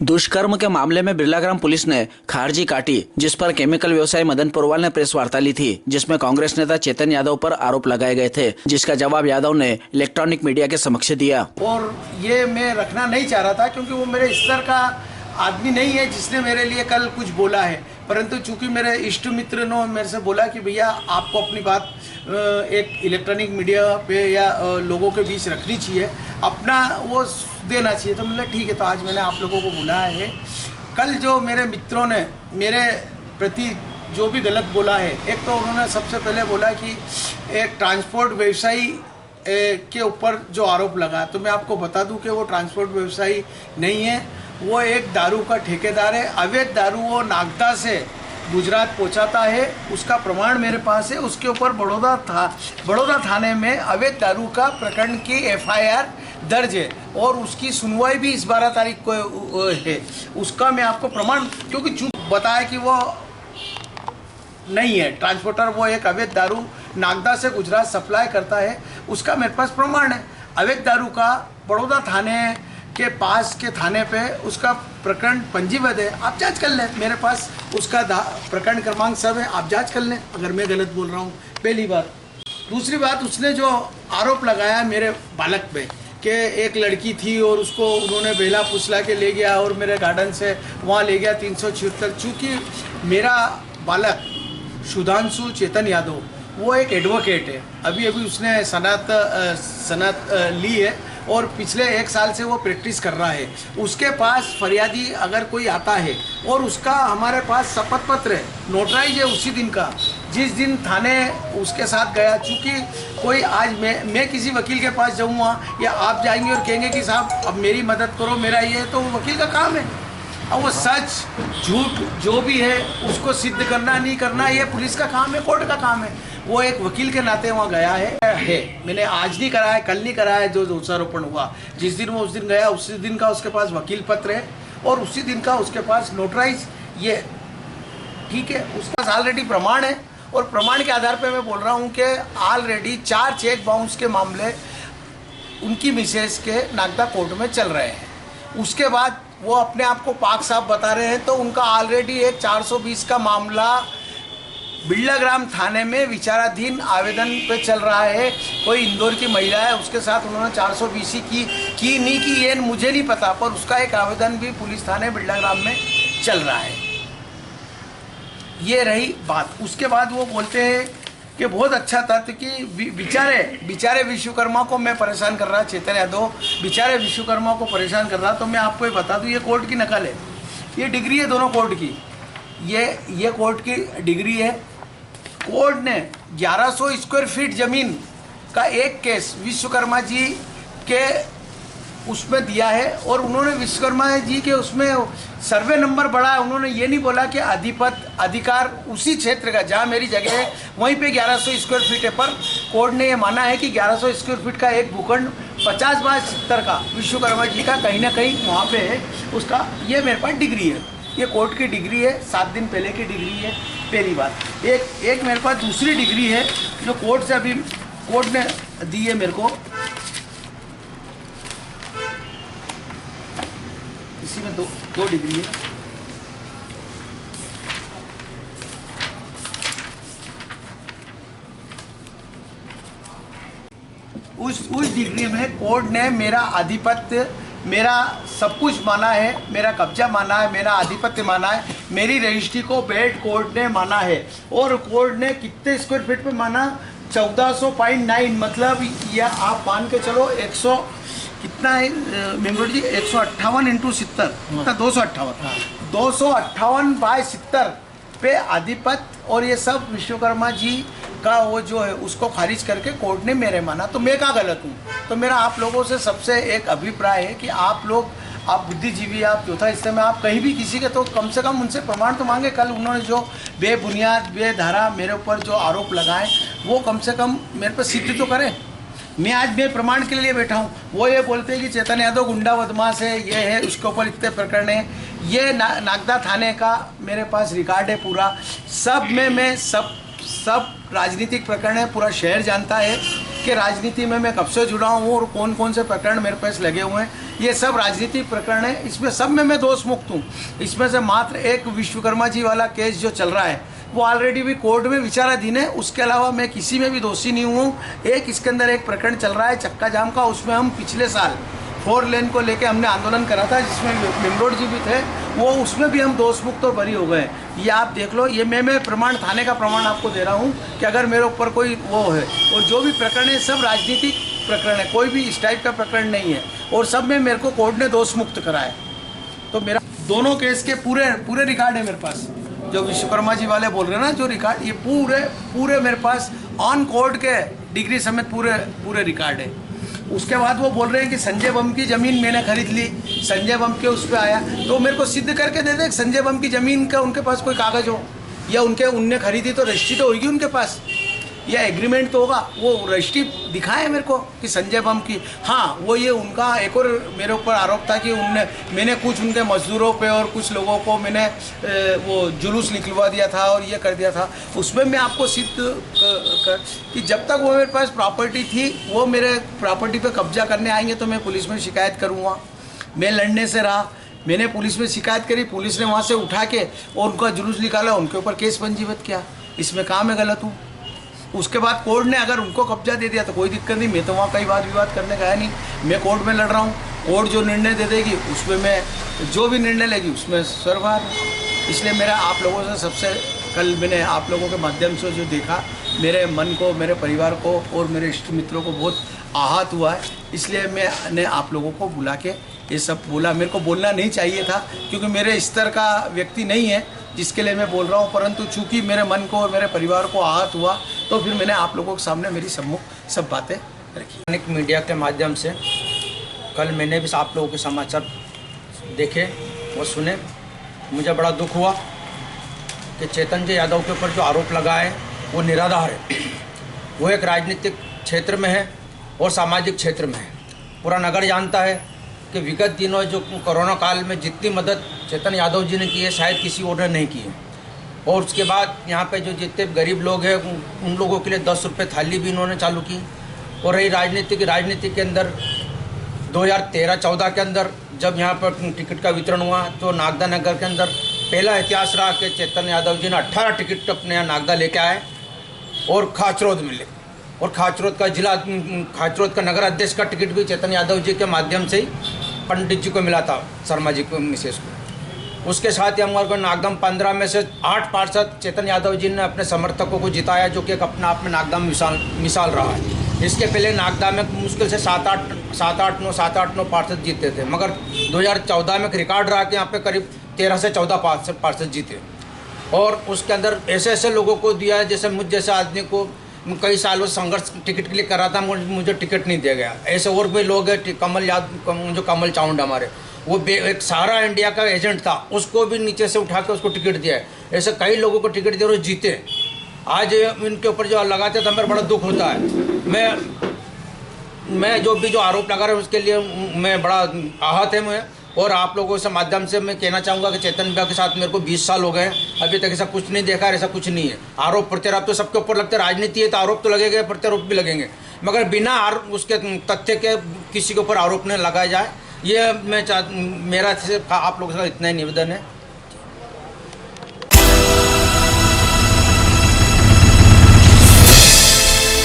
दुष्कर्म के मामले में बिरलाग्राम पुलिस ने खारजी काटी, जिस पर केमिकल व्यवसायी मदन पुरवाल ने प्रेस वार्ता ली थी, जिसमें कांग्रेस नेता चेतन यादव पर आरोप लगाए गए थे, जिसका जवाब यादव ने इलेक्ट्रॉनिक मीडिया के समक्ष दिया। और ये मैं रखना नहीं चाह रहा था क्योंकि वो मेरे स्तर का आदमी नहीं है जिसने मेरे लिए कल कुछ बोला है, परंतु चूंकि मेरे इष्ट मित्र ने मेरे से बोला कि भैया आपको अपनी बात एक इलेक्ट्रॉनिक मीडिया पे या लोगों के बीच रखनी चाहिए, अपना वो देना चाहिए। तो मतलब ठीक है, तो आज मैंने आप लोगों को बुलाया है। कल जो मेरे मित्रों ने मेरे प्रति जो भी गलत बोला है, एक तो उन्होंने सबसे पहले बोला कि एक ट्रांसपोर्ट व्यवसायी के ऊपर जो आरोप लगा, तो मैं आपको बता दूं कि वो ट्रांसपोर्ट व्यवसायी नहीं है, वो एक दारू का ठेकेदार है। अवैध दारू वो नागदा से गुजरात पहुंचाता है, उसका प्रमाण मेरे पास है। उसके ऊपर बड़ौदा थाने में अवैध दारू का प्रकरण की FIR दर्ज है और उसकी सुनवाई भी इस 12 तारीख को है। उसका मैं आपको प्रमाण, क्योंकि चूक बताया कि वो नहीं है ट्रांसपोर्टर, वो एक अवैध दारू नागदा से गुजरात सप्लाई करता है, उसका मेरे पास प्रमाण है। अवैध दारू का बड़ौदा थाने के पास के थाने पे उसका प्रकरण पंजीबद्ध है, आप जांच कर लें, मेरे पास उसका प्रकरण क्रमांक सब है, आप जांच कर लें अगर मैं गलत बोल रहा हूँ। पहली बात। दूसरी बात, उसने जो आरोप लगाया मेरे बालक पे कि एक लड़की थी और उसको उन्होंने बेला फुसला के ले गया और मेरे गार्डन से वहाँ ले गया 376। चूँकि मेरा बालक सुधांशु चेतन यादव वो एक एडवोकेट है, अभी उसने सनत ली है और पिछले 1 साल से वो प्रैक्टिस कर रहा है। उसके पास फरियादी अगर कोई आता है और उसका हमारे पास शपथ पत्र है, नोटराइज है उसी दिन का, जिस दिन थाने उसके साथ गया। चूँकि कोई आज मैं किसी वकील के पास जाऊँगा या आप जाएंगे और कहेंगे कि साहब अब मेरी मदद करो, मेरा ये है, तो वो वकील का काम है। अब वो सच झूठ जो भी है उसको सिद्ध करना नहीं करना ये पुलिस का काम है, कोर्ट का काम है। वो एक वकील के नाते वहाँ गया है। मैंने आज नहीं कराया, कल नहीं कराया, जो दोषारोपण हुआ जिस दिन वो उस दिन गया, उसी दिन का उसके पास वकील पत्र है और उसी दिन का उसके पास नोटराइज ये ठीक है, उसके पास ऑलरेडी प्रमाण है। और प्रमाण के आधार पर मैं बोल रहा हूँ कि ऑलरेडी 4 चेक बाउंस के मामले उनकी मिसेज के नागदा कोर्ट में चल रहे हैं। उसके बाद वो अपने आप को पाक साहब बता रहे हैं, तो उनका ऑलरेडी एक 420 का मामला बिरलाग्राम थाने में विचाराधीन आवेदन पे चल रहा है। कोई इंदौर की महिला है, उसके साथ उन्होंने 420 की नहीं की ये मुझे नहीं पता, पर उसका एक आवेदन भी पुलिस थाने बिरलाग्राम में चल रहा है। ये रही बात। उसके बाद वो बोलते हैं कि बहुत अच्छा था कि बेचारे विश्वकर्मा को मैं परेशान कर रहा, चेतन यादव बेचारे विश्वकर्मा को परेशान कर रहा। तो मैं आपको ये बता दूं, ये कोर्ट की नकल है, ये डिग्री है दोनों कोर्ट की, ये कोर्ट की डिग्री है। कोर्ट ने 1100 स्क्वायर फीट ज़मीन का एक केस विश्वकर्मा जी के उसमें दिया है और उन्होंने विश्वकर्मा जी के उसमें सर्वे नंबर बढ़ा है। उन्होंने ये नहीं बोला कि अधिकार उसी क्षेत्र का जहाँ मेरी जगह है वहीं पे 1100 स्क्वायर फीट है, पर कोर्ट ने ये माना है कि 1100 स्क्वायर फीट का एक भूखंड 50/70 का विश्वकर्मा जी का कहीं ना कहीं वहाँ पे है। उसका ये मेरे पास डिग्री है, ये कोर्ट की डिग्री है, 7 दिन पहले की डिग्री है। पहली बात। एक मेरे पास दूसरी डिग्री है जो कोर्ट से अभी कोर्ट ने दी है मेरे को, इसी में दो डिग्री है। उस डिग्री में कोर्ट ने मेरा आधिपत्य, मेरा सब कुछ माना है, मेरा कब्जा माना है, मेरा आधिपत्य माना है, मेरी रजिस्ट्री को बेड कोर्ट ने माना है। और कोर्ट ने कितने स्क्वायर फीट पे माना, 1400.9, मतलब या आप मान के चलो 100 कितना है मेम्बर जी, 158 × 70 कितना, 258 258/70 पे आधिपत्य। और ये सब विश्वकर्मा जी का वो जो है उसको खारिज करके कोर्ट ने मेरे माना। तो मैं क्या गलत हूँ? तो मेरा आप लोगों से सबसे एक अभिप्राय है कि आप लोग, आप बुद्धिजीवी, आप चौथा हिस्से में आप कहीं भी किसी के, तो कम से कम उनसे प्रमाण तो मांगे। कल उन्होंने जो बेबुनियाद बेधारा मेरे ऊपर जो आरोप लगाए वो कम से कम मेरे पर सिद्ध तो करें। मैं आज मैं प्रमाण के लिए बैठा हूँ। वो ये बोलते हैं कि चेतन यादव गुंडा बदमाश है, ये है, उसके ऊपर इतने प्रकरण है। ये नागदा थाने का मेरे पास रिकॉर्ड है पूरा, सब में मैं सब राजनीतिक प्रकरण है, पूरा शहर जानता है कि राजनीति में मैं कब से जुड़ा हूँ और कौन कौन से प्रकरण मेरे पास लगे हुए हैं। ये सब राजनीतिक प्रकरण है, इसमें सब में मैं दोष मुक्त हूँ। इसमें से मात्र एक विश्वकर्मा जी वाला केस जो चल रहा है वो ऑलरेडी भी कोर्ट में विचाराधीन है, उसके अलावा मैं किसी में भी दोषी नहीं हूँ। एक इसके अंदर एक प्रकरण चल रहा है चक्का जाम का, उसमें हम पिछले साल 4 लेन को लेके हमने आंदोलन करा था जिसमें मेमरोड जी भी थे, वो उसमें भी हम दोष मुक्त और बरी हो गए। ये आप देख लो, ये मैं प्रमाण थाने का प्रमाण आपको दे रहा हूँ कि अगर मेरे ऊपर कोई वो है, और जो भी प्रकरण है सब राजनीतिक प्रकरण है, कोई भी इस टाइप का प्रकरण नहीं है, और सब में मेरे को कोर्ट ने दोष मुक्त करा है। तो मेरा दोनों केस के पूरे रिकॉर्ड है मेरे पास, जो विश्वकर्मा जी वाले बोल रहे हैं ना, जो रिकॉर्ड, ये पूरे मेरे पास ऑन कोर्ट के डिग्री समेत पूरे रिकॉर्ड है। उसके बाद वो बोल रहे हैं कि संजय बम की ज़मीन मैंने खरीद ली, संजय बम के उस पर आया, तो मेरे को सिद्ध करके दे दे संजय बम की ज़मीन का उनके पास कोई कागज़ हो, या उनने खरीदी तो रजिस्ट्री तो होगी उनके पास, या एग्रीमेंट तो होगा, वो रजिस्ट्री दिखाए मेरे को कि संजय बम की। हाँ, वो ये उनका एक और मेरे ऊपर आरोप था कि मैंने कुछ उनके मजदूरों पे और कुछ लोगों को मैंने वो जुलूस निकलवा दिया था और ये कर दिया था। उसमें मैं आपको सिद्ध कि जब तक वो मेरे पास प्रॉपर्टी थी, वो मेरे प्रॉपर्टी पे कब्जा करने आएंगे तो मैं पुलिस में शिकायत करूँगा। मैं लड़ने से रहा, मैंने पुलिस में शिकायत करी, पुलिस ने वहाँ से उठा के और उनका जुलूस निकाला, उनके ऊपर केस पंजीबत किया। इसमें कहाँ मैं गलत हूँ? उसके बाद कोर्ट ने अगर उनको कब्जा दे दिया तो कोई दिक्कत नहीं, मैं तो वहाँ कई बार विवाद करने गया नहीं, मैं कोर्ट में लड़ रहा हूँ। कोर्ट जो निर्णय दे देगी उसमें मैं, जो भी निर्णय लेगी उसमें सरवार। इसलिए मेरा आप लोगों से सबसे, कल मैंने आप लोगों के माध्यम से जो देखा, मेरे मन को, मेरे परिवार को और मेरे इष्ट मित्रों को बहुत आहत हुआ है। इसलिए मैंने आप लोगों को बुला के ये सब बोला। मेरे को बोलना नहीं चाहिए था क्योंकि मेरे स्तर का व्यक्ति नहीं है जिसके लिए मैं बोल रहा हूँ, परंतु चूंकि मेरे मन को और मेरे परिवार को आहत हुआ तो फिर मैंने आप लोगों के सामने मेरी सम्मुख सब बातें रखी। अनेक मीडिया के माध्यम से कल मैंने भी आप लोगों के समाचार देखे और सुने। मुझे बड़ा दुख हुआ कि चेतन जी यादव के ऊपर जो आरोप लगा है वो निराधार है। वो एक राजनीतिक क्षेत्र में है और सामाजिक क्षेत्र में है। पूरा नगर जानता है कि विगत दिनों जो कोरोना काल में जितनी मदद चेतन यादव जी ने की है शायद किसी और ने नहीं की है। और उसके बाद यहाँ पे जो जितने गरीब लोग हैं उन लोगों के लिए 10 रुपये थाली भी इन्होंने चालू की। और रही राजनीति के अंदर 2013-14 के अंदर जब यहाँ पर टिकट का वितरण हुआ तो नागदा नगर के अंदर पहला इतिहास रहा कि चेतन यादव जी ने 18 टिकट अपने यहाँ नागदा लेके आए और खाचरोद मिले। और खाचरोद का नगर अध्यक्ष का टिकट भी चेतन यादव जी के माध्यम से ही पंडित जी को मिला था, शर्मा जी को, मिसेस को। उसके साथ ही हमारे को नागदा 15 में से 8 पार्षद चेतन यादव जी ने अपने समर्थकों को जिताया, जो कि एक अपना आप में नागदा मिसाल रहा है। इसके पहले नागदा में मुश्किल से 7-8-9 पार्षद जीते थे, मगर 2014 में एक रिकॉर्ड रहा कि यहाँ पे करीब 13 से 14 पार्षद जीते। और उसके अंदर ऐसे ऐसे लोगों को दिया है, जैसे मुझ जैसे आदमी को कई सालों संघर्ष टिकट के लिए कर रहा था, मुझे टिकट नहीं दिया गया। ऐसे और भी लोग हैं, कमल चाउंड हमारे, वो एक सारा इंडिया का एजेंट था, उसको भी नीचे से उठा के उसको टिकट दिया है। ऐसे कई लोगों को टिकट दिया और जीते। आज इनके ऊपर जो लगाते तो मेरा बड़ा दुख होता है। मैं जो आरोप लगा रहा हूँ उसके लिए मैं बड़ा आहत है मैं। और आप लोगों से माध्यम से मैं कहना चाहूँगा कि चेतन भैया के साथ मेरे को 20 साल हो गए हैं, अभी तक ऐसा कुछ नहीं देखा, ऐसा कुछ नहीं है। आरोप प्रत्यारोप तो सबके ऊपर लगते, राजनीति है तो आरोप तो लगेंगे, प्रत्यारोप भी लगेंगे, मगर बिना उसके तथ्य के किसी के ऊपर आरोप नहीं लगाया जाए, ये मैं मेरा आप लोगों से इतना ही निवेदन है।